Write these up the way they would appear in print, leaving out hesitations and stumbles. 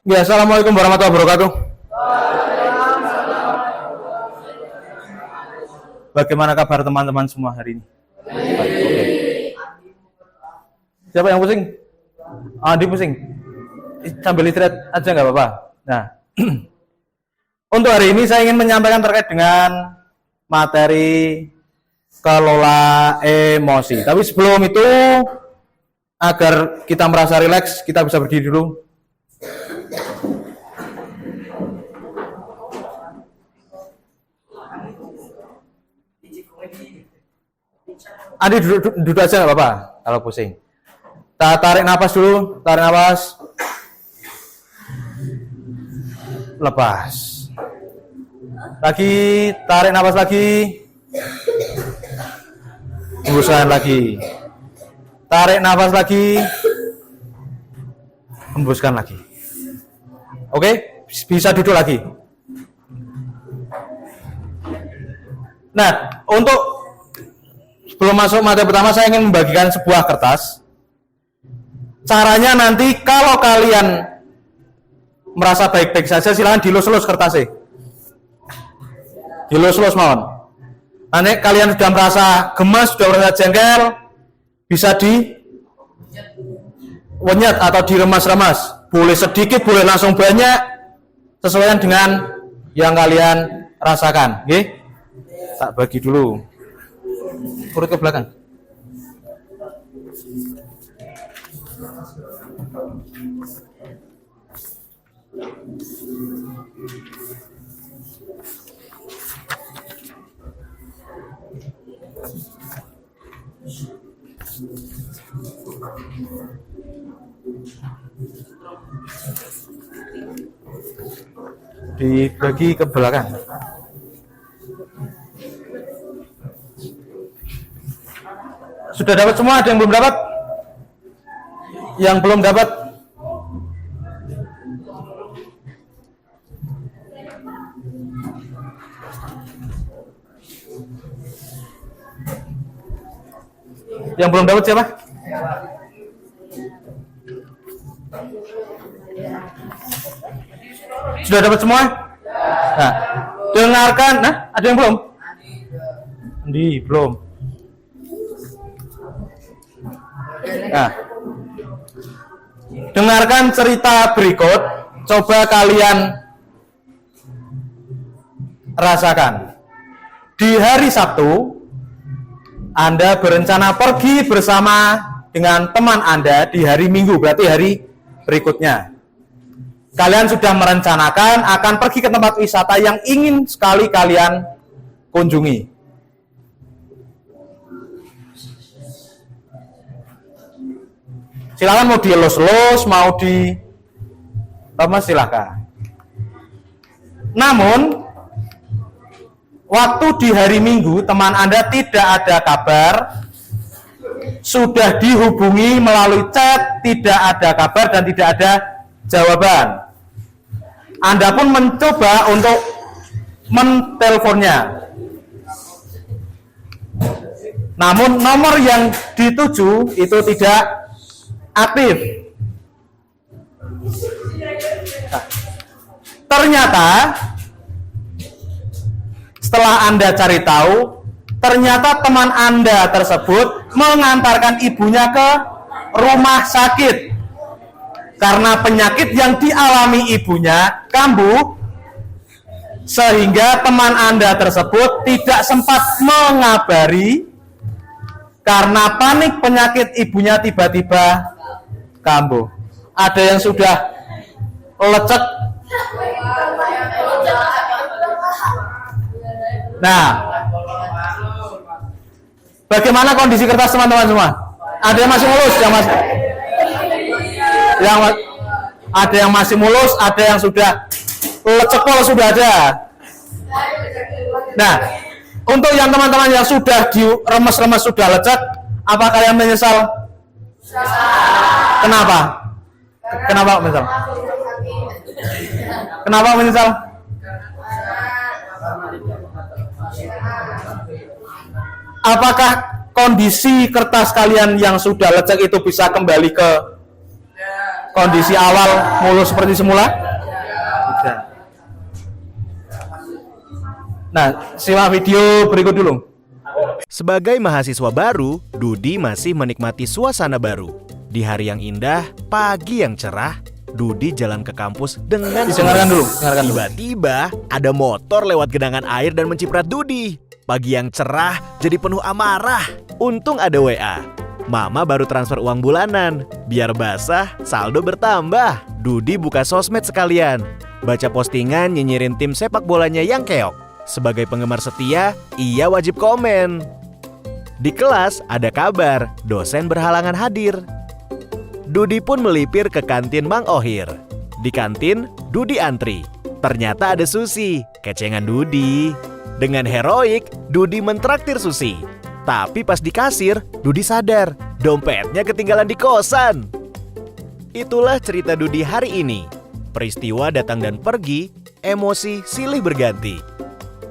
Ya, assalamualaikum warahmatullahi wabarakatuh. Bagaimana kabar teman-teman semua hari ini? Siapa yang pusing? Andi pusing. Sambil istirahat aja nggak apa-apa. Nah, untuk hari ini saya ingin menyampaikan terkait dengan materi kelola emosi. Tapi sebelum itu, agar kita merasa rileks, kita bisa berdiri dulu. Andi duduk aja nggak apa-apa kalau pusing. Tarik nafas dulu, tarik nafas, lepas. Lagi, tarik nafas lagi, hembuskan lagi. Tarik nafas lagi, hembuskan lagi. Oke, bisa duduk lagi. Nah, untuk sebelum masuk materi pertama, saya ingin membagikan sebuah kertas. Caranya nanti kalau kalian merasa baik-baik saja, silahkan dilus-lus kertasnya. Dilus-lus mohon. Nanti kalian sudah merasa gemas, sudah merasa jengkel, bisa diwenyet atau diremas-remas. Boleh sedikit, boleh langsung banyak, sesuai dengan yang kalian rasakan. Oke? Tak bagi dulu. Urut ke belakang. Dibagi ke belakang. Sudah dapat semua? Ada yang belum dapat? Yang belum dapat? Yang belum dapat siapa? Sudah dapat semua? Nah, dengarkan. Nah, ada yang belum? Belum. Nah, dengarkan cerita berikut. Coba kalian rasakan. Di hari Sabtu, Anda berencana pergi bersama dengan teman Anda di hari Minggu, berarti hari berikutnya. Kalian sudah merencanakan akan pergi ke tempat wisata yang ingin sekali kalian kunjungi. Silakan mau dilus-lus, mau di silakan. Namun, waktu di hari Minggu teman Anda tidak ada kabar, sudah dihubungi melalui chat, tidak ada kabar dan tidak ada jawaban. Anda pun mencoba untuk menteleponnya. Namun nomor yang dituju itu tidak aktif. Nah, ternyata setelah Anda cari tahu, ternyata teman Anda tersebut mengantarkan ibunya ke rumah sakit karena penyakit yang dialami ibunya kambuh, sehingga teman Anda tersebut tidak sempat mengabari karena panik penyakit ibunya tiba-tiba kambuh. Ada yang sudah lecek. Nah, bagaimana kondisi kertas teman-teman semua? Ada yang masih mulus, ada yang masih mulus, ada yang sudah lecekol sudah ada. Nah, untuk yang teman-teman yang sudah diremes-remes sudah lecek, apa kalian menyesal? Kenapa? Kenapa menyesal? Kenapa menyesal? Apakah kondisi kertas kalian yang sudah lecek itu bisa kembali ke kondisi awal mulus seperti semula? Tidak. Nah, simak video berikut dulu. Sebagai mahasiswa baru, Dudi masih menikmati suasana baru. Di hari yang indah, pagi yang cerah, Dudi jalan ke kampus dengan Dengarkan dulu. Tiba-tiba ada motor lewat genangan air dan menciprat Dudi. Pagi yang cerah jadi penuh amarah. Untung ada WA. Mama baru transfer uang bulanan. Biar basah, saldo bertambah. Dudi buka sosmed sekalian. Baca postingan nyinyirin tim sepak bolanya yang keok. Sebagai penggemar setia, ia wajib komen. Di kelas ada kabar, dosen berhalangan hadir. Dudi pun melipir ke kantin Mang Ohir. Di kantin, Dudi antri. Ternyata ada Susi, kecengan Dudi. Dengan heroik, Dudi mentraktir Susi. Tapi pas di kasir, Dudi sadar dompetnya ketinggalan di kosan. Itulah cerita Dudi hari ini. Peristiwa datang dan pergi, emosi silih berganti.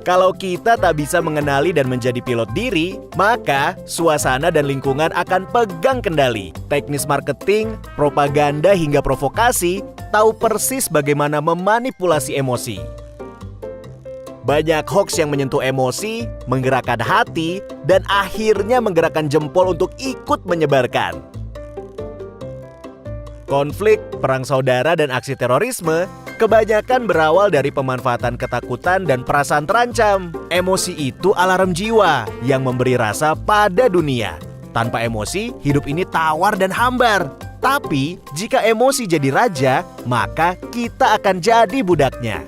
Kalau kita tak bisa mengenali dan menjadi pilot diri, maka suasana dan lingkungan akan pegang kendali. Teknis marketing, propaganda hingga provokasi tahu persis bagaimana memanipulasi emosi. Banyak hoax yang menyentuh emosi, menggerakkan hati, dan akhirnya menggerakkan jempol untuk ikut menyebarkan. Konflik, perang saudara, dan aksi terorisme kebanyakan berawal dari pemanfaatan ketakutan dan perasaan terancam. Emosi itu alarm jiwa yang memberi rasa pada dunia. Tanpa emosi, hidup ini tawar dan hambar. Tapi, jika emosi jadi raja, maka kita akan jadi budaknya.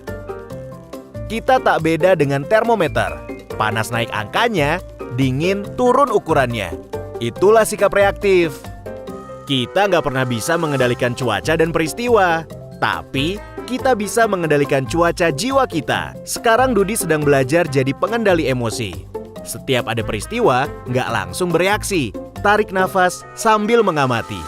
Kita tak beda dengan termometer. Panas naik angkanya, dingin turun ukurannya. Itulah sikap reaktif. Kita nggak pernah bisa mengendalikan cuaca dan peristiwa. Tapi, kita bisa mengendalikan cuaca jiwa kita. Sekarang Dudi sedang belajar jadi pengendali emosi. Setiap ada peristiwa, nggak langsung bereaksi. Tarik nafas sambil mengamati.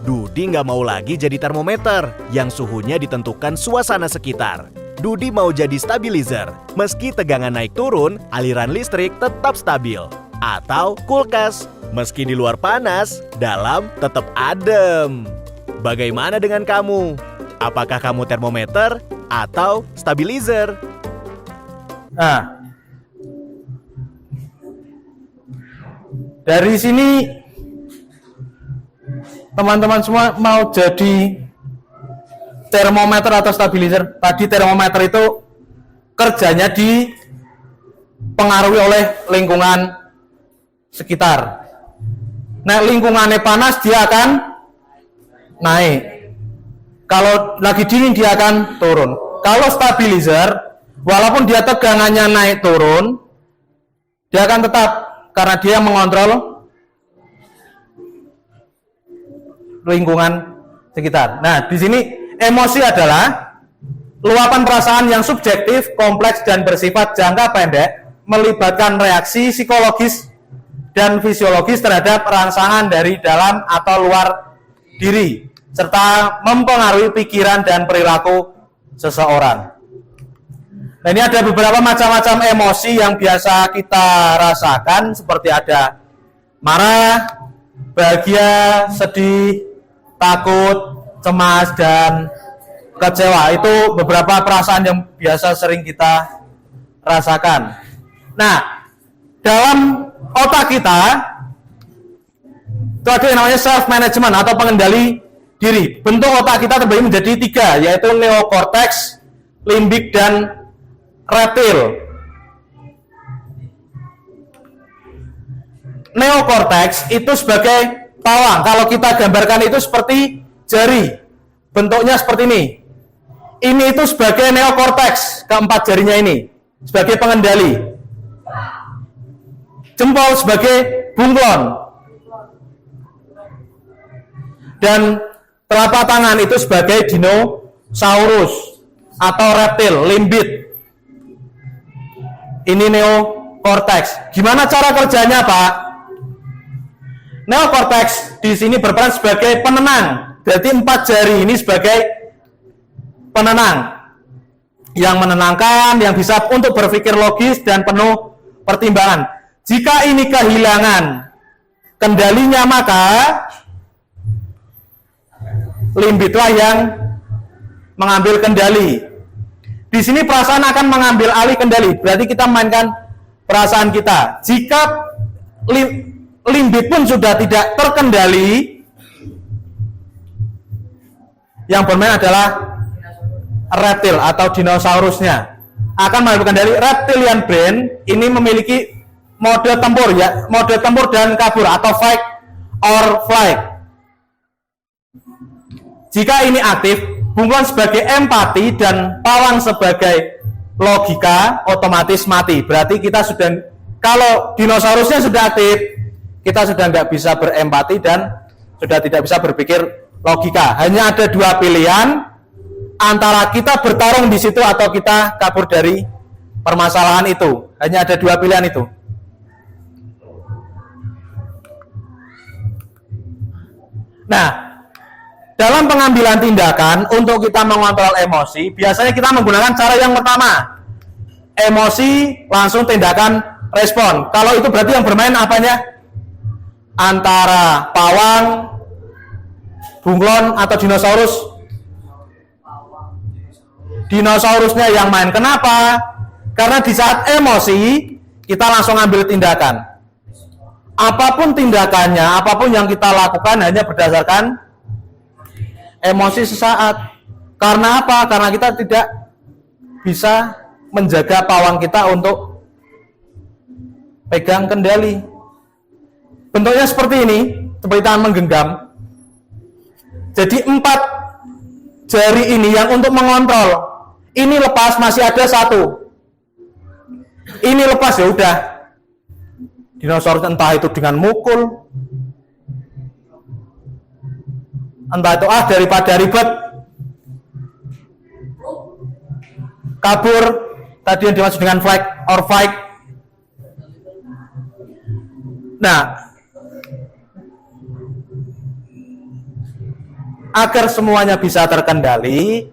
Dudi nggak mau lagi jadi termometer yang suhunya ditentukan suasana sekitar. Dudi mau jadi stabilizer. Meski tegangan naik turun, aliran listrik tetap stabil. Atau kulkas. Meski di luar panas, dalam tetap adem. Bagaimana dengan kamu? Apakah kamu termometer atau stabilizer? Nah, dari sini teman-teman semua mau jadi termometer atau stabilizer. Tadi termometer itu kerjanya dipengaruhi oleh lingkungan sekitar. Nah, lingkungannya panas, dia akan naik. Kalau lagi dingin, dia akan turun. Kalau stabilizer, walaupun dia tegangannya naik turun, dia akan tetap, karena dia mengontrol lingkungan sekitar. Nah, di sini emosi adalah luapan perasaan yang subjektif, kompleks, dan bersifat jangka pendek, melibatkan reaksi psikologis dan fisiologis terhadap rangsangan dari dalam atau luar diri, serta mempengaruhi pikiran dan perilaku seseorang. Nah, ini ada beberapa macam-macam emosi yang biasa kita rasakan, seperti ada marah, bahagia, sedih, takut, cemas, dan kecewa. Itu beberapa perasaan yang biasa sering kita rasakan. Nah, dalam otak kita itu ada yang namanya self management atau pengendali diri. Bentuk otak kita terbagi menjadi 3, yaitu neokortex, limbik, dan reptil. Neokortex itu sebagai pawang. Kalau kita gambarkan itu seperti jari, bentuknya seperti ini. Ini itu sebagai neokortex, keempat jarinya ini sebagai pengendali. Jempol sebagai bunglon, dan telapak tangan itu sebagai dinosaurus atau reptil, limbit. Ini neokortex. Gimana cara kerjanya, Pak? Neokortex di sini berperan sebagai penenang. Berarti 4 jari ini sebagai penenang yang menenangkan, yang bisa untuk berpikir logis dan penuh pertimbangan. Jika ini kehilangan kendalinya, maka limbitlah yang mengambil kendali. Di sini perasaan akan mengambil alih kendali, berarti kita mainkan perasaan kita. Jika limbit pun sudah tidak terkendali, yang bermain adalah reptil atau dinosaurusnya akan mengambil kendali. Reptilian brain ini memiliki mode tempur, ya, mode tempur dan kabur atau fight or flight. Jika ini aktif, bunglon sebagai empati dan pawang sebagai logika, otomatis mati. Berarti kita sudah, kalau dinosaurusnya sudah aktif, kita sudah nggak bisa berempati dan sudah tidak bisa berpikir logika. Hanya ada dua pilihan, antara kita bertarung di situ atau kita kabur dari permasalahan itu. Hanya ada dua pilihan itu. Nah, dalam pengambilan tindakan untuk kita mengontrol emosi, biasanya kita menggunakan cara yang pertama. Emosi langsung tindakan respon. Kalau itu berarti yang bermain apanya? Antara pawang, bunglon atau dinosaurus? Dinosaurusnya yang main. Kenapa? Karena di saat emosi kita langsung ambil tindakan. Apapun tindakannya, apapun yang kita lakukan hanya berdasarkan emosi sesaat. Karena apa? Karena kita tidak bisa menjaga pawang kita untuk pegang kendali. Bentuknya seperti ini, seperti tangan menggenggam. Jadi 4 jari ini yang untuk mengontrol. Ini lepas, masih ada 1. Ini lepas, ya udah. Dinosaurus entah itu dengan mukul, entah itu daripada ribet, kabur, tadi yang dimaksud dengan flight or fight. Nah, agar semuanya bisa terkendali,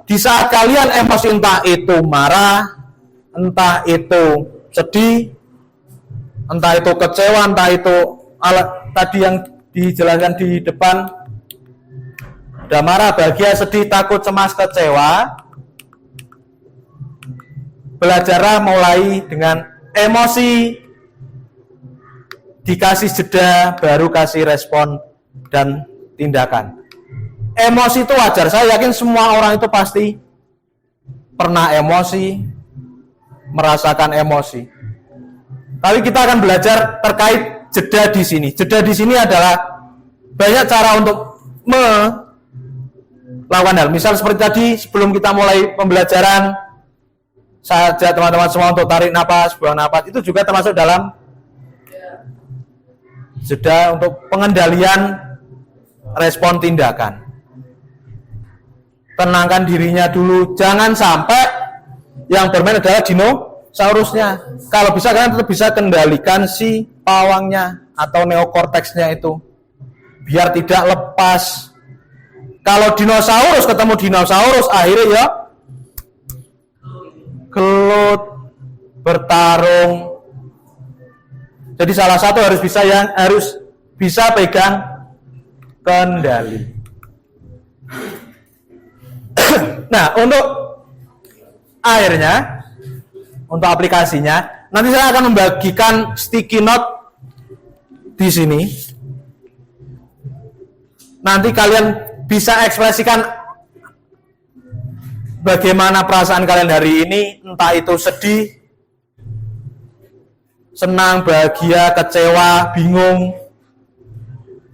di saat kalian emosi, entah itu marah, entah itu sedih, entah itu kecewa, entah itu tadi yang dijelaskan di depan, udah marah, bahagia, sedih, takut, cemas, kecewa, belajarlah mulai dengan emosi, dikasih jeda, baru kasih respon dan tindakan. Emosi itu wajar, saya yakin semua orang itu pasti pernah emosi, merasakan emosi. Tapi kita akan belajar terkait jeda di sini. Jeda di sini adalah banyak cara untuk melakukan hal. Misal seperti tadi, sebelum kita mulai pembelajaran, saja teman-teman semua untuk tarik napas, buang napas, itu juga termasuk dalam jeda untuk pengendalian respon tindakan. Tenangkan dirinya dulu, jangan sampai yang bermain adalah dinosaurusnya. Kalau bisa kalian tetap bisa kendalikan si pawangnya atau neokorteksnya itu, biar tidak lepas. Kalau dinosaurus ketemu dinosaurus, akhirnya ya gelut, bertarung. Jadi salah satu harus bisa pegang kendali. Nah, untuk akhirnya, untuk aplikasinya, nanti saya akan membagikan sticky note di sini. Nanti kalian bisa ekspresikan bagaimana perasaan kalian hari ini, entah itu sedih, senang, bahagia, kecewa, bingung.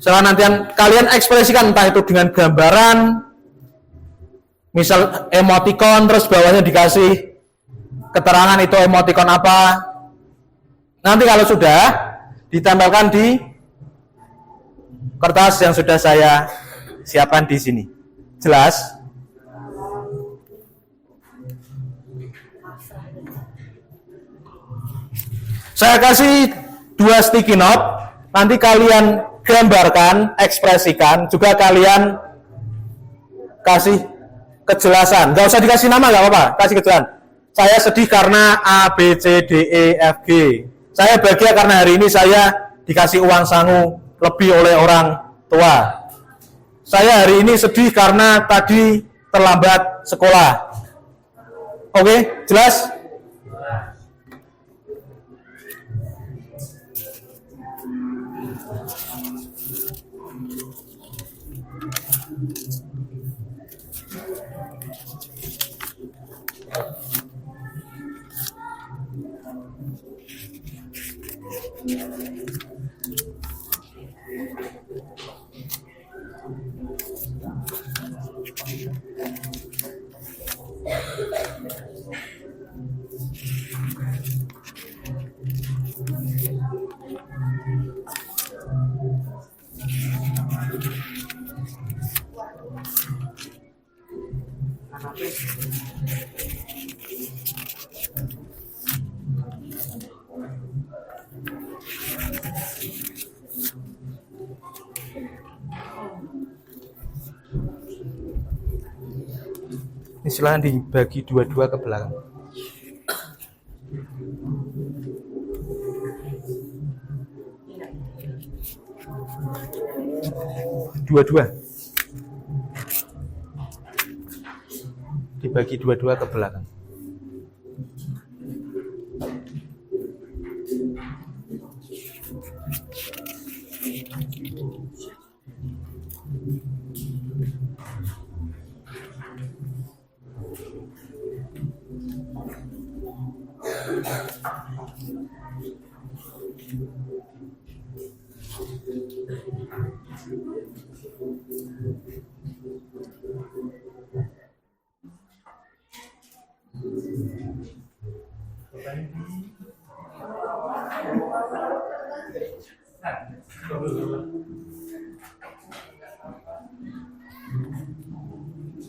Setelah nanti kalian ekspresikan, entah itu dengan gambaran, misal emoticon, terus bawahnya dikasih keterangan itu emoticon apa. Nanti kalau sudah, ditempelkan di kertas yang sudah saya siapkan di sini. Jelas? Saya kasih 2 sticky note, nanti kalian gambarkan, ekspresikan, juga kalian kasih kejelasan. Nggak usah dikasih nama, nggak apa-apa, kasih kejelasan. Saya sedih karena A, B, C, D, E, F, G. Saya bahagia karena hari ini saya dikasih uang sangu lebih oleh orang tua. Saya hari ini sedih karena tadi terlambat sekolah. Oke, jelas? Ini silahkan dibagi dua-dua ke belakang. Dua-dua. Dibagi dua-dua ke belakang.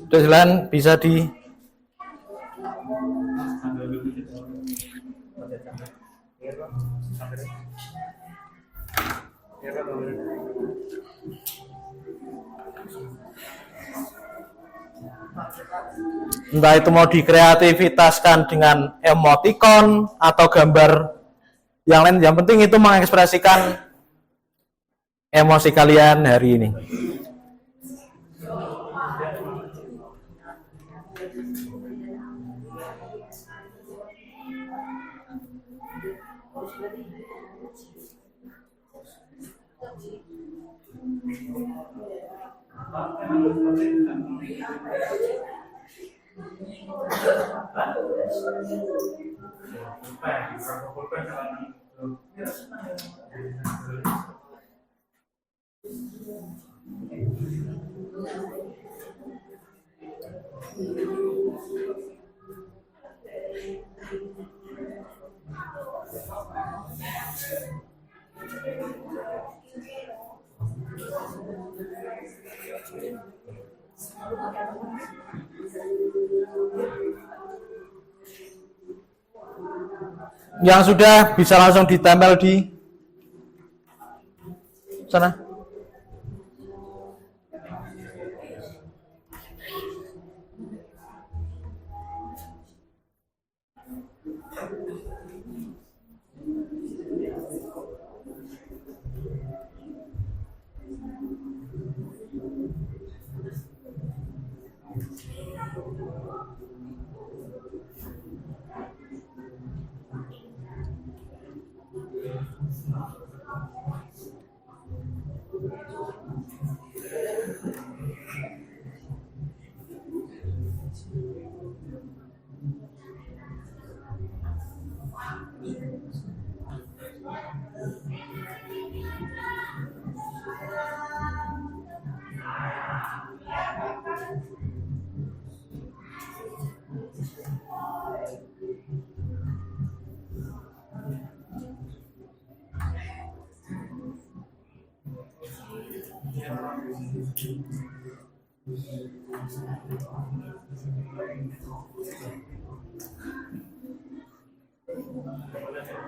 Sudah jalan, bisa di entah itu mau dikreativitaskan dengan emoticon atau gambar yang lain, yang penting itu mengekspresikan emosi kalian hari ini. Yang sudah bisa langsung ditempel di sana.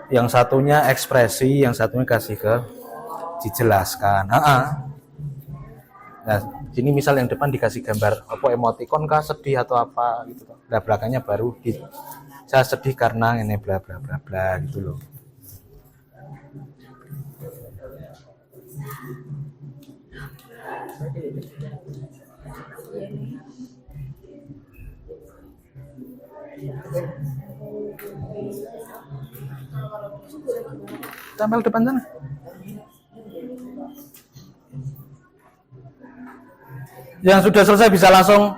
Yang satunya ekspresi, yang satunya kasih ke dijelaskan. Nah, sini misal yang depan dikasih gambar apa emoticon kah, sedih atau apa gitu. Nah, belakangnya baru saya sedih karena ini bla bla bla bla gitu loh. Tempel depan sana. Yang sudah selesai bisa langsung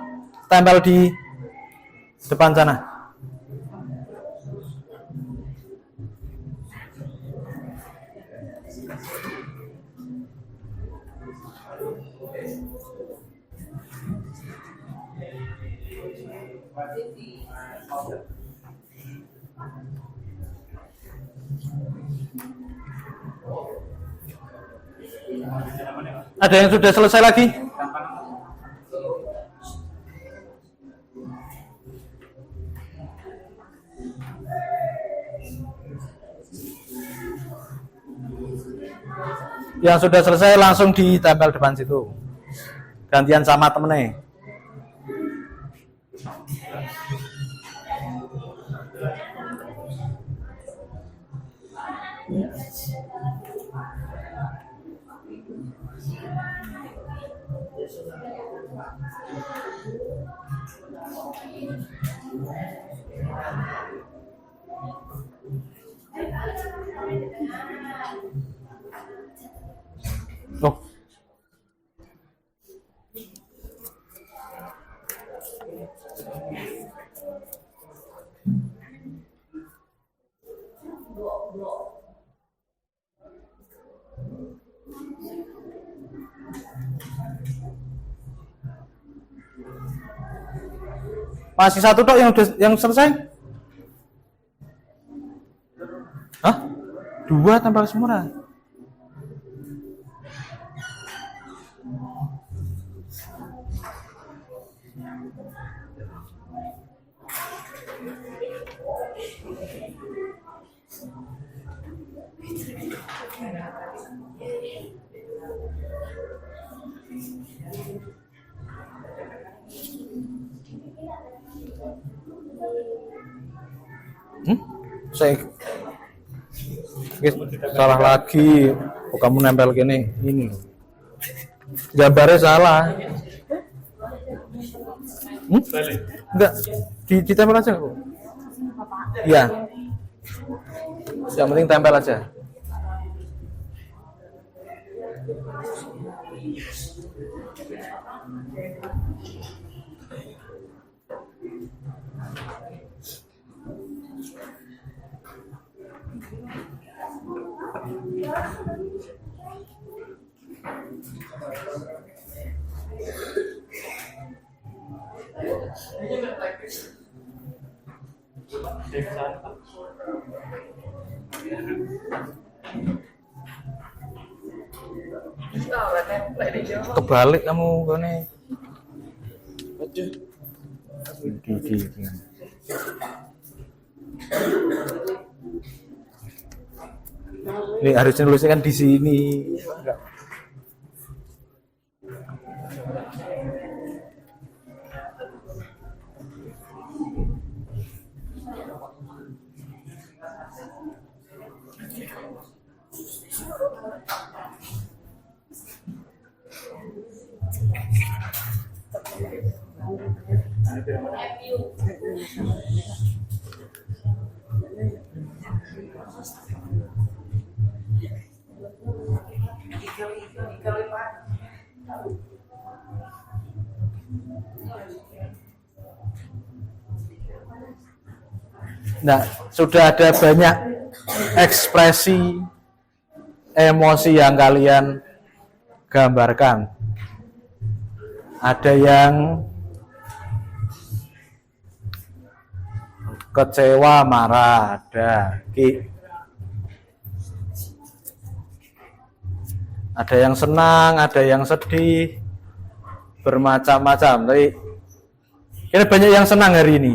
tempel di depan sana. Ada yang sudah selesai lagi? Yang sudah selesai langsung ditempel depan situ. Gantian sama temennya. Loh. Masih satu tok yang selesai? Hah? 2 tempel semua. Saya salah lagi. Oh, kamu nempel gini ini gambarnya salah. Enggak, ditempel aja kok. Iya, yang penting tempel aja. Kebalik kamu kone. Ini harusnya nulisnya kan di sini. Enggak. Nah, sudah ada banyak ekspresi emosi yang kalian gambarkan. Ada yang kecewa, marah, ada yang senang, ada yang sedih, bermacam-macam. Tapi ini banyak yang senang hari ini.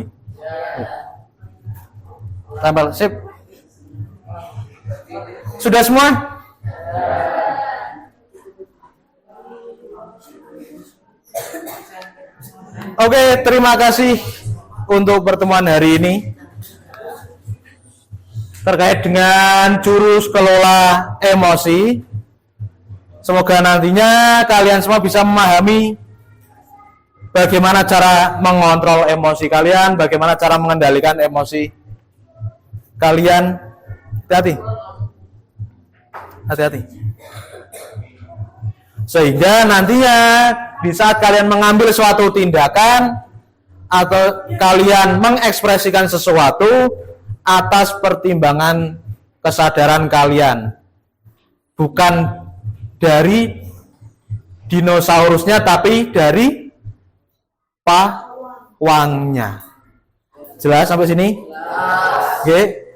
Tambal, sip. Sudah semua? Oke, terima kasih untuk pertemuan hari ini terkait dengan jurus kelola emosi. Semoga nantinya kalian semua bisa memahami bagaimana cara mengontrol emosi kalian, bagaimana cara mengendalikan emosi kalian. Hati-hati. Sehingga nantinya di saat kalian mengambil suatu tindakan atau kalian mengekspresikan sesuatu atas pertimbangan kesadaran kalian, bukan dari dinosaurusnya tapi dari pawangnya. Jelas sampai sini? Oke.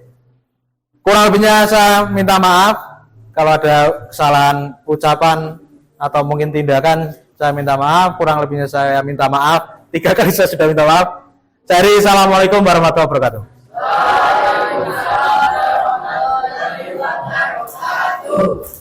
Kurang lebihnya saya minta maaf kalau ada kesalahan ucapan atau mungkin tindakan, saya minta maaf. Kurang lebihnya saya minta maaf. 3 kali saya sudah minta maaf. Jadi assalamualaikum warahmatullahi wabarakatuh. Waalaikumsalam warahmatullahi wabarakatuh.